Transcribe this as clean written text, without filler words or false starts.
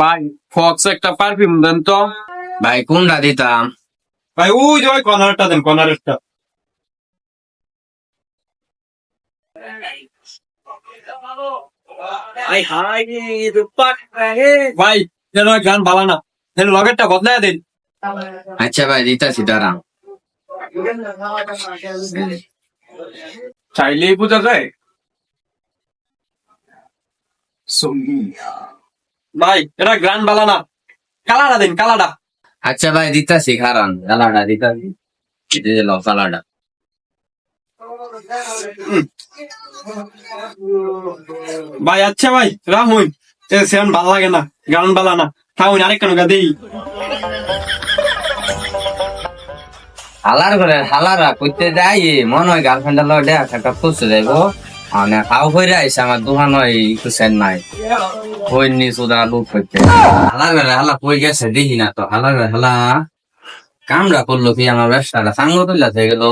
ভাই ফক্স একটা পারফিউম দেন তো। ভাই কোনটা দিতাম? ভাই ওই যে ওই কর্নারটা দেন, কর্নারটা। ভাই যেন গান ভালো না, লগেরটা বদলায় দেন। আচ্ছা ভাই দিতাছি দাঁড়ান। চাইলেই বোঝা যায়। ভাই এটা গান ভালো না, কালারটা দিন, কালারটা। আচ্ছা ভাই দিতাছি, খারান কালারটা দিতাছি। কালারটা ভাই আচ্ছা ভাই রাহুন, সেন ভালো লাগে না, গান ভালো না, থাকুন আরেকটা নৌকা দেই। হালার করে হালারা করতে যাই মনে হয় গার্লফ্রেন্ডের লগে একটা খুঁজতে যাইবো। মানে খাও হয়ে আইসে আমার দোকান হয় একটু সেন নাই হইনি সুদা লুক করতে। হালার করে হালা কই গেছে দেখি না তো। হালার করে হালা কামরা করলো কি আমার ব্যবসাটা সাঙ্গ তুলে গেল।